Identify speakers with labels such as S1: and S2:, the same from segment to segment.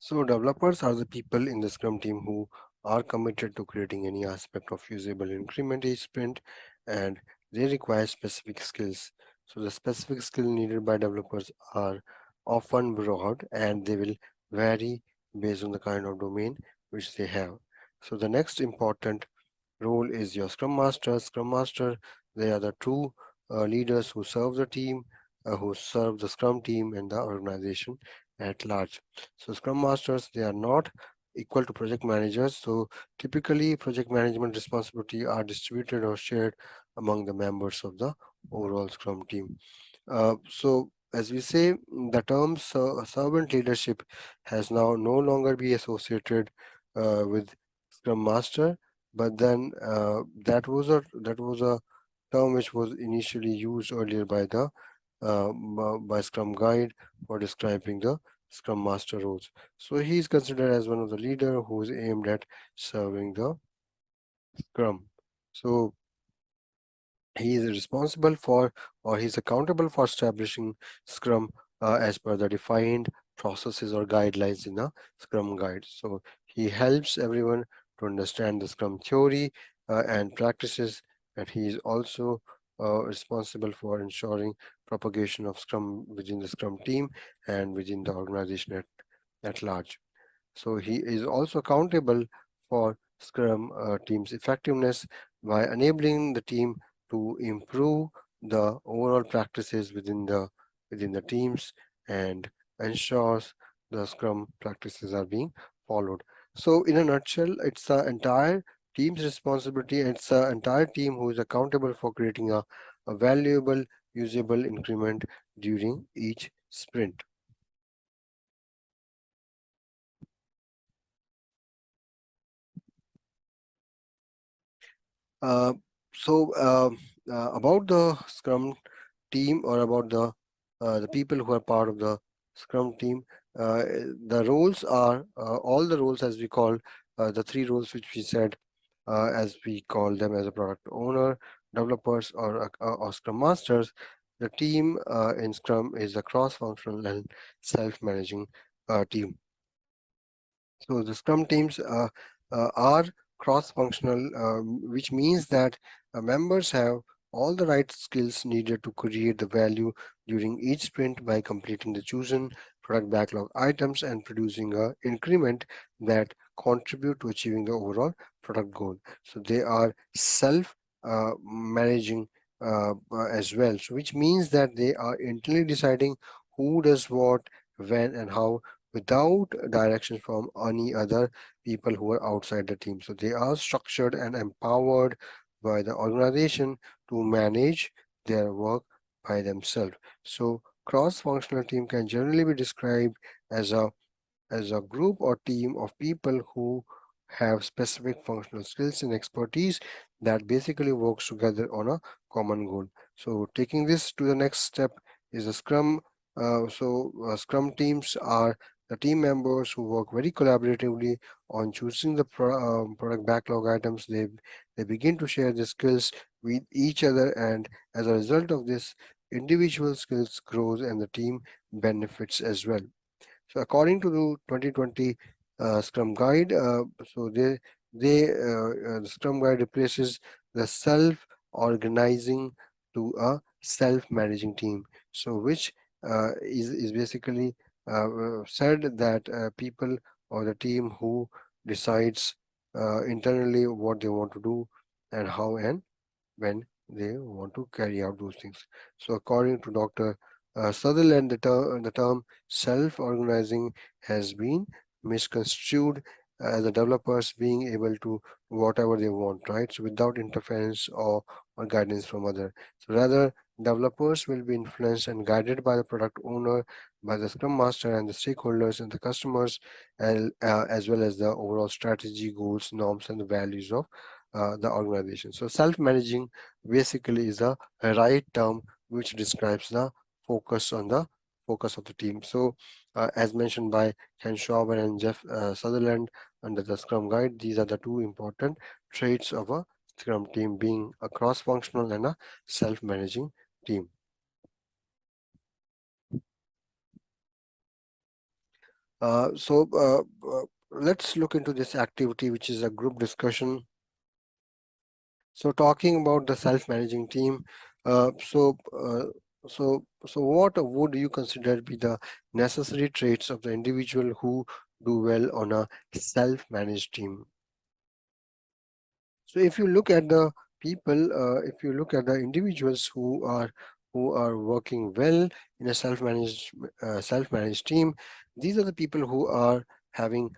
S1: So developers are the people in the Scrum team who are committed to creating any aspect of usable increment each sprint, and they require specific skills. So the specific skill needed by developers are often broad and they will vary based on the kind of domain which they have. So the next important role is your Scrum Master. Scrum Master, they are the true leaders who serve the team, who serve the Scrum team and the organization at large. So Scrum Masters, they are not equal to project managers. So typically project management responsibility are distributed or shared among the members of the overall Scrum team. So as we say, the term servant leadership has now no longer be associated with Scrum Master, but then that was a term which was initially used earlier by the by Scrum Guide for describing the Scrum Master roles. So he is considered as one of the leader who is aimed at serving the Scrum. So he is responsible for or he's accountable for establishing Scrum as per the defined processes or guidelines in the Scrum Guide. So he helps everyone to understand the Scrum theory and practices, and he is also responsible for ensuring propagation of Scrum within the Scrum team and within the organization at large. So he is also accountable for Scrum team's effectiveness by enabling the team to improve the overall practices within the teams and ensures the Scrum practices are being followed. So in a nutshell, it's the entire team's responsibility and it's the entire team who is accountable for creating a valuable, usable increment during each sprint. Uh, so about the Scrum team or about the people who are part of the Scrum team, uh, the roles are all the roles as we call the three roles which we said as we call them as a product owner, developers, or Scrum masters. The team in Scrum is a cross-functional and self-managing team. So the Scrum teams are cross-functional, which means that members have all the right skills needed to create the value during each sprint by completing the chosen product backlog items and producing a increment that contribute to achieving the overall product goal. So they are self managing as well. So which means that they are internally deciding who does what, when, and how without direction from any other people who are outside the team. So they are structured and empowered by the organization to manage their work by themselves. So cross-functional team can generally be described as a group or team of people who have specific functional skills and expertise that basically works together on a common goal. So taking this to the next step is a Scrum. Scrum teams are the team members who work very collaboratively on choosing the product backlog items. They begin to share their skills with each other, and as a result of this, individual skills grows and the team benefits as well. So according to the 2020 Scrum Guide, the Scrum Guide replaces the self-organizing to a self-managing team. So which is basically said that people or the team who decides internally what they want to do and how and when they want to carry out those things. So, according to Dr. Sutherland, the term self organizing has been misconstrued as the developers being able to whatever they want, right? So, without interference or guidance from other. So, rather, developers will be influenced and guided by the product owner, by the scrum master, and the stakeholders and the customers, as well as the overall strategy, goals, norms, and the values of the organization. So self-managing basically is a right term which describes the focus on the focus of the team. So as mentioned by Ken Schauber and Jeff Sutherland under the Scrum Guide, these are the two important traits of a Scrum team, being a cross-functional and a self-managing team. Let's look into this activity, which is a group discussion. So talking about the self-managing team, uh, so uh, so what would you consider be the necessary traits of the individual who do well on a self-managed team? So if you look at the people, if you look at the individuals who are working well in a self-managed team, these are the people who are having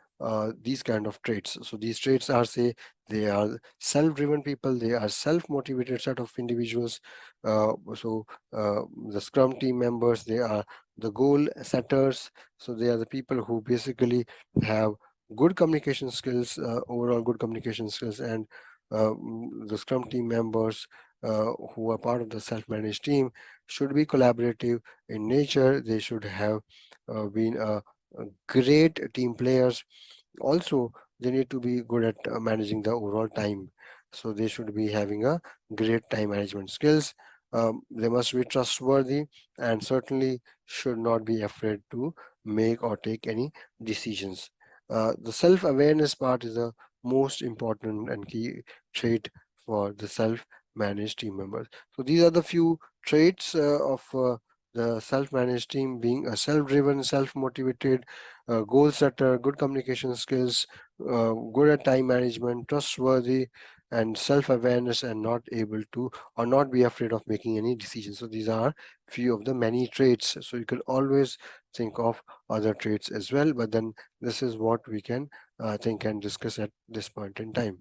S1: these kind of traits. So these traits are, say, they are self-driven people, they are self-motivated set of individuals. So the Scrum team members, they are the goal setters. So they are the people who basically have good communication skills, overall good communication skills, and the Scrum team members who are part of the self-managed team should be collaborative in nature. They should have been great team players. Also, they need to be good at managing the overall time. So they should be having a great time management skills. They must be trustworthy and certainly should not be afraid to make or take any decisions. The self-awareness part is the most important and key trait for the self-managed team members. So these are the few traits of the self-managed team: being a self-driven, self-motivated, goal setter, good communication skills, good at time management, trustworthy, and self-awareness, and not able to or not be afraid of making any decisions. So these are few of the many traits. So you can always think of other traits as well, but then this is what we can think and discuss at this point in time.